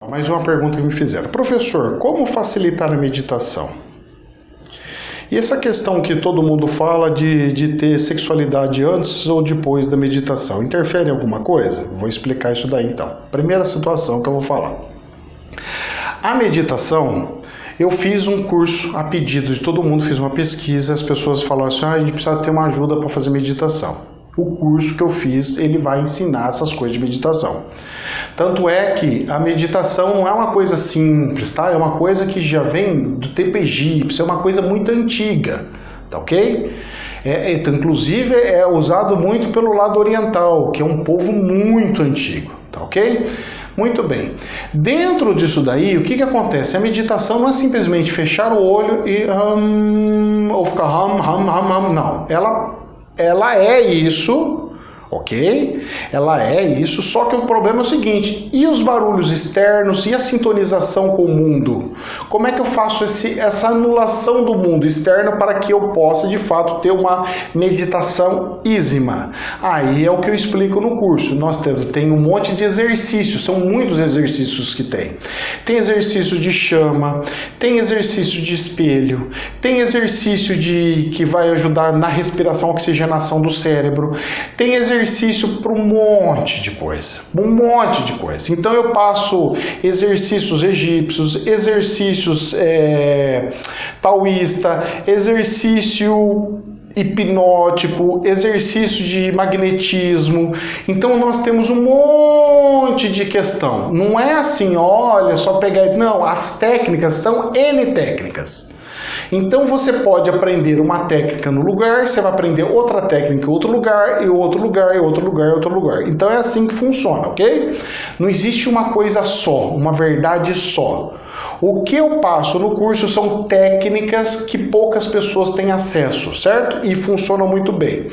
Mais uma pergunta que me fizeram. Professor, como facilitar a meditação? E essa questão que todo mundo fala de ter sexualidade antes ou depois da meditação, interfere em alguma coisa? Vou explicar isso daí então. Primeira situação que eu vou falar. A meditação, eu fiz um curso a pedido de todo mundo, fiz uma pesquisa, as pessoas falaram assim, a gente precisa ter uma ajuda para fazer meditação. O curso que eu fiz, ele vai ensinar essas coisas de meditação. Tanto é que a meditação não é uma coisa simples, tá? É uma coisa que já vem do tempo egípcio, é uma coisa muito antiga, tá ok? Inclusive é usado muito pelo lado oriental, que é um povo muito antigo, tá ok? Muito bem. Dentro disso daí, o que acontece? A meditação não é simplesmente fechar o olho e ou ficar não. Ela é isso, ok? Ela é isso, só que o problema é o seguinte, e os barulhos externos e a sintonização com o mundo? Como é que eu faço essa anulação do mundo externo para que eu possa, de fato, ter uma meditação ísima? Aí é o que eu explico no curso. Nós tem um monte de exercícios, são muitos exercícios que tem. Tem exercício de chama, tem exercício de espelho, tem exercício que vai ajudar na respiração, oxigenação do cérebro, tem exercício para um monte de coisa, Então eu passo exercícios egípcios, exercícios taoísta, exercício hipnótico, exercício de magnetismo. Então nós temos um monte de questão. Não é assim, olha, só pegar... Não, as técnicas são N técnicas. Então você pode aprender uma técnica no lugar, você vai aprender outra técnica em outro lugar, e outro lugar, e outro lugar, e outro lugar. Então é assim que funciona, ok? Não existe uma coisa só, uma verdade só. O que eu passo no curso são técnicas que poucas pessoas têm acesso, certo? E funcionam muito bem.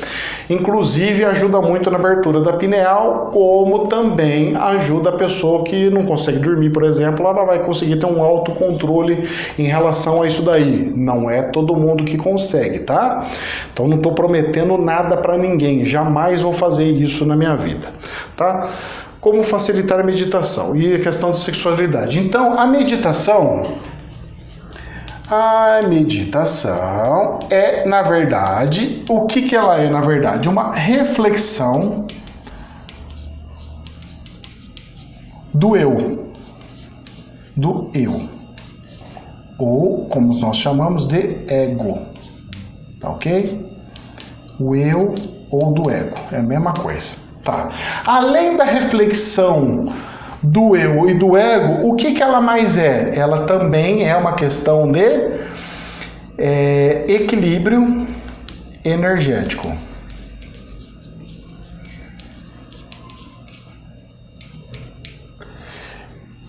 Inclusive ajuda muito na abertura da pineal, como também ajuda a pessoa que não consegue dormir, por exemplo, ela vai conseguir ter um autocontrole em relação a isso daí. Não é todo mundo que consegue, tá? Então não estou prometendo nada para ninguém, jamais vou fazer isso na minha vida, tá? Como facilitar a meditação e a questão de sexualidade. Então, a meditação é, na verdade, o que ela é, na verdade? Uma reflexão do eu. Ou, como nós chamamos de ego. Tá ok? O eu ou do ego. É a mesma coisa. Tá. Além da reflexão do eu e do ego, o que ela mais é? Ela também é uma questão de equilíbrio energético.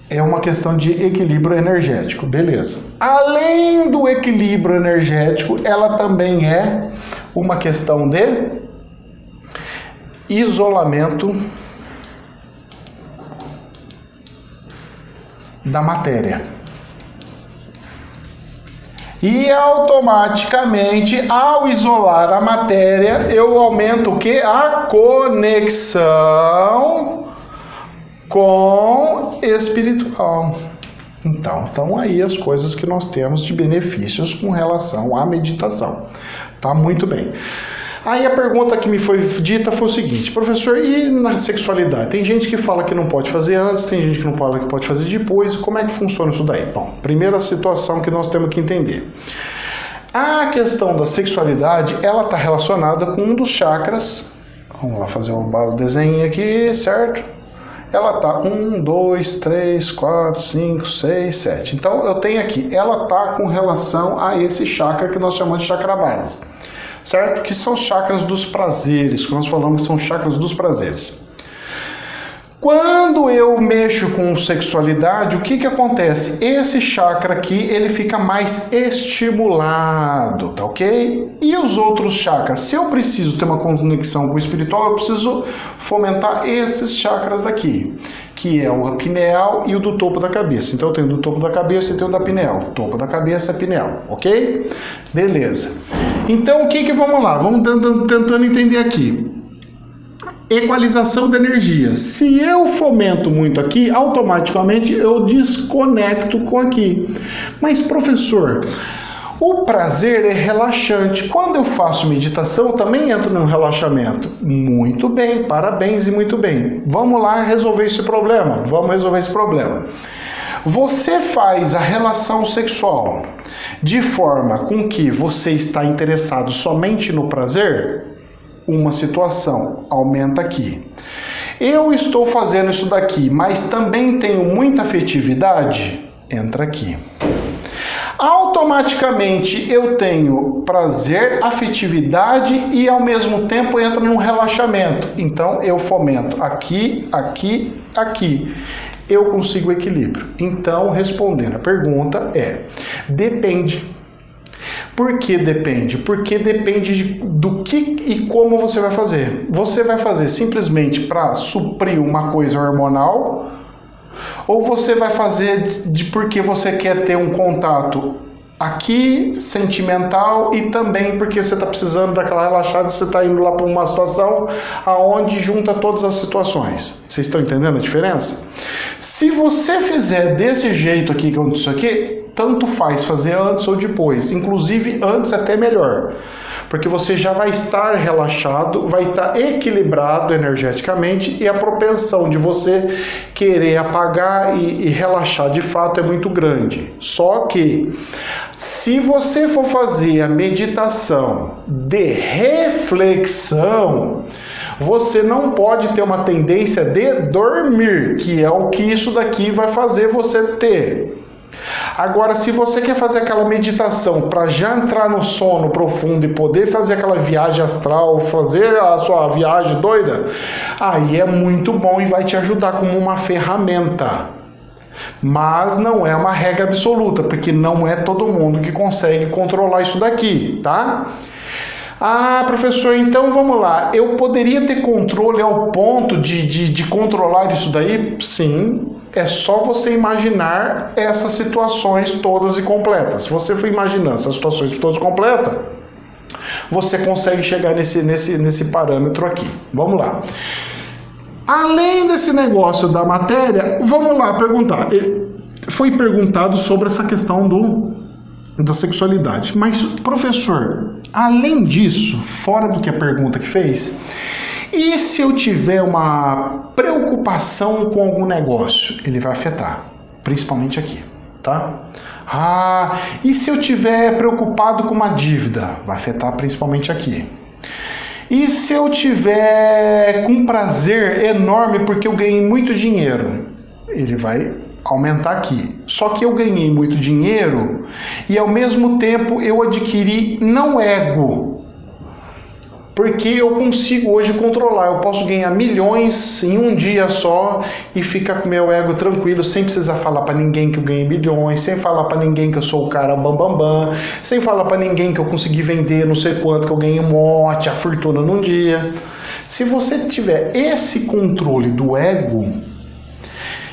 É uma questão de equilíbrio energético, beleza. Além do equilíbrio energético, ela também é uma questão de isolamento da matéria. E automaticamente, ao isolar a matéria, eu aumento o quê? A conexão com espiritual. Então, estão aí as coisas que nós temos de benefícios com relação à meditação. Tá muito bem. Aí a pergunta que me foi dita foi o seguinte, professor, e na sexualidade? Tem gente que fala que não pode fazer antes, tem gente que não fala que pode fazer depois, como é que funciona isso daí? Bom, primeira situação que nós temos que entender. A questão da sexualidade, ela está relacionada com um dos chakras, vamos lá fazer um desenho aqui, certo? Ela tá 1, 2, 3, 4, 5, 6, 7. Então eu tenho aqui, ela tá com relação a esse chakra que nós chamamos de chakra base. Certo? Que são os chakras dos prazeres, que nós falamos que são chakras dos prazeres. Quando eu mexo com sexualidade, o que acontece? Esse chakra aqui, ele fica mais estimulado, tá ok? E os outros chakras? Se eu preciso ter uma conexão com o espiritual, eu preciso fomentar esses chakras daqui, que é o pineal e o do topo da cabeça. Então eu tenho do topo da cabeça e tenho da pineal. Topo da cabeça é pineal, ok? Beleza. Então vamos lá, vamos tentando entender aqui. equalização da energia. Se eu fomento muito aqui, automaticamente eu desconecto com aqui. Mas, professor, o prazer é relaxante. Quando eu faço meditação, eu também entro num relaxamento. Muito bem, parabéns e muito bem. Vamos lá resolver esse problema. Vamos resolver esse problema. Você faz a relação sexual de forma com que você está interessado somente no prazer? Uma situação, aumenta aqui. Eu estou fazendo isso daqui, mas também tenho muita afetividade? Entra aqui. Automaticamente eu tenho prazer, afetividade e ao mesmo tempo entra num relaxamento. Então eu fomento aqui, aqui, aqui. Eu consigo equilíbrio. Então, respondendo a pergunta depende. Por que depende? Porque depende do que e como você vai fazer. Você vai fazer simplesmente para suprir uma coisa hormonal? Ou você vai fazer porque você quer ter um contato aqui, sentimental, e também porque você está precisando daquela relaxada, você está indo lá para uma situação aonde junta todas as situações. Vocês estão entendendo a diferença? Se você fizer desse jeito aqui, que isso aqui, tanto faz fazer antes ou depois. Inclusive, antes até melhor. Porque você já vai estar relaxado, vai estar equilibrado energeticamente e a propensão de você querer apagar e relaxar de fato é muito grande. Só que, se você for fazer a meditação de reflexão, você não pode ter uma tendência de dormir, que é o que isso daqui vai fazer você ter. Agora, se você quer fazer aquela meditação para já entrar no sono profundo e poder fazer aquela viagem astral, fazer a sua viagem doida, aí é muito bom e vai te ajudar como uma ferramenta. Mas não é uma regra absoluta, porque não é todo mundo que consegue controlar isso daqui, tá? Ah, professor, então vamos lá. Eu poderia ter controle ao ponto de controlar isso daí? Sim. É só você imaginar essas situações todas e completas. Se você for imaginando essas situações todas completas, você consegue chegar nesse parâmetro aqui. Vamos lá. Além desse negócio da matéria, vamos lá perguntar. Foi perguntado sobre essa questão da sexualidade. Mas, professor, além disso, fora do que a pergunta que fez, e se eu tiver uma preocupação com algum negócio? Ele vai afetar, principalmente aqui, tá? Ah, e se eu tiver preocupado com uma dívida? Vai afetar principalmente aqui. E se eu tiver com prazer enorme porque eu ganhei muito dinheiro? Ele vai aumentar aqui. Só que eu ganhei muito dinheiro e ao mesmo tempo eu adquiri não ego, porque eu consigo hoje controlar, eu posso ganhar milhões em um dia só e ficar com meu ego tranquilo, sem precisar falar para ninguém que eu ganhei milhões, sem falar para ninguém que eu sou o cara bambambam, sem falar para ninguém que eu consegui vender não sei quanto, que eu ganhei um monte, a fortuna num dia. Se você tiver esse controle do ego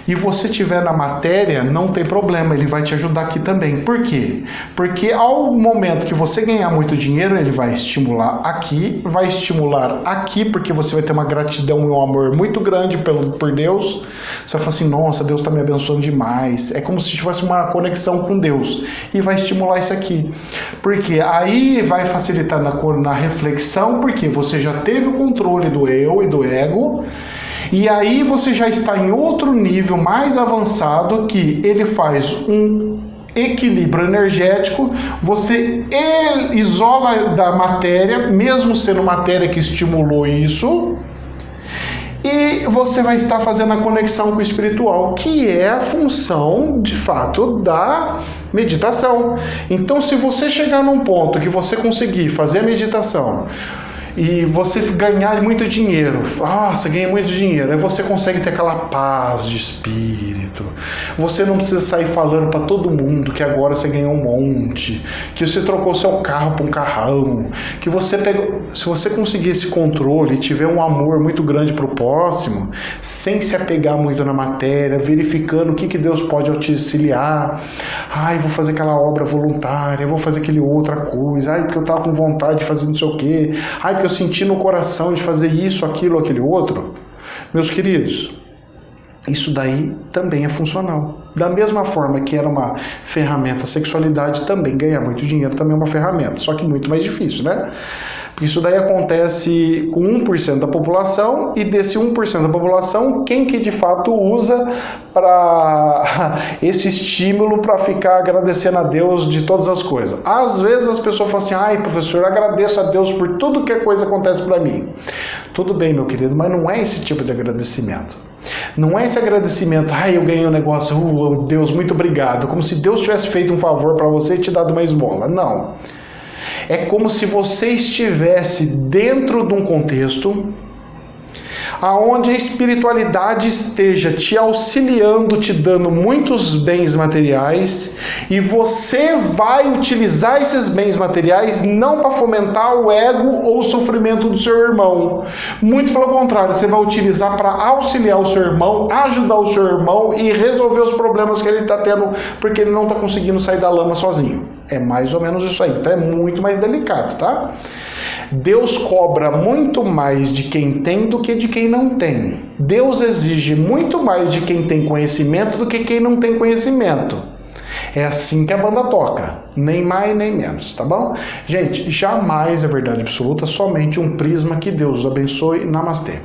e você tiver na matéria, não tem problema, ele vai te ajudar aqui também. Por quê? Porque ao momento que você ganhar muito dinheiro, ele vai estimular aqui, vai estimular aqui, porque você vai ter uma gratidão e um amor muito grande por Deus. Você vai falar assim, nossa, Deus está me abençoando demais. É como se tivesse uma conexão com Deus. E vai estimular isso aqui. Porque aí vai facilitar na reflexão, porque você já teve o controle do eu e do ego. E aí você já está em outro nível mais avançado, que ele faz um equilíbrio energético, você isola da matéria, mesmo sendo matéria que estimulou isso, e você vai estar fazendo a conexão com o espiritual, que é a função, de fato, da meditação. Então, se você chegar num ponto que você conseguir fazer a meditação, e você ganhar muito dinheiro, você ganha muito dinheiro, aí você consegue ter aquela paz de espírito, você não precisa sair falando para todo mundo que agora você ganhou um monte, que você trocou seu carro para um carrão, que você pegou. Se você conseguir esse controle e tiver um amor muito grande para o próximo, sem se apegar muito na matéria, verificando o que Deus pode auxiliar, vou fazer aquela obra voluntária, vou fazer aquela outra coisa, porque eu estava com vontade de fazer não sei o quê, porque que eu senti no coração de fazer isso, aquilo, aquele outro. Meus queridos, isso daí também é funcional. Da mesma forma que era uma ferramenta, a sexualidade também, ganhar muito dinheiro também é uma ferramenta, só que muito mais difícil, né? Porque isso daí acontece com 1% da população, e desse 1% da população, quem que de fato usa para esse estímulo para ficar agradecendo a Deus de todas as coisas? Às vezes as pessoas falam assim, ai professor, eu agradeço a Deus por tudo que a coisa acontece para mim. Tudo bem, meu querido, mas não é esse tipo de agradecimento. Não é esse agradecimento, ai, eu ganhei um negócio, Deus, muito obrigado, como se Deus tivesse feito um favor para você e te dado uma esmola. Não. É como se você estivesse dentro de um contexto aonde a espiritualidade esteja te auxiliando, te dando muitos bens materiais, e você vai utilizar esses bens materiais não para fomentar o ego ou o sofrimento do seu irmão. Muito pelo contrário, você vai utilizar para auxiliar o seu irmão, ajudar o seu irmão e resolver os problemas que ele está tendo, porque ele não está conseguindo sair da lama sozinho. É mais ou menos isso aí. Então é muito mais delicado, tá? Deus cobra muito mais de quem tem do que de quem não tem. Deus exige muito mais de quem tem conhecimento do que quem não tem conhecimento. É assim que a banda toca. Nem mais nem menos, tá bom? Gente, jamais é verdade absoluta, somente um prisma. Que Deus os abençoe. Namastê.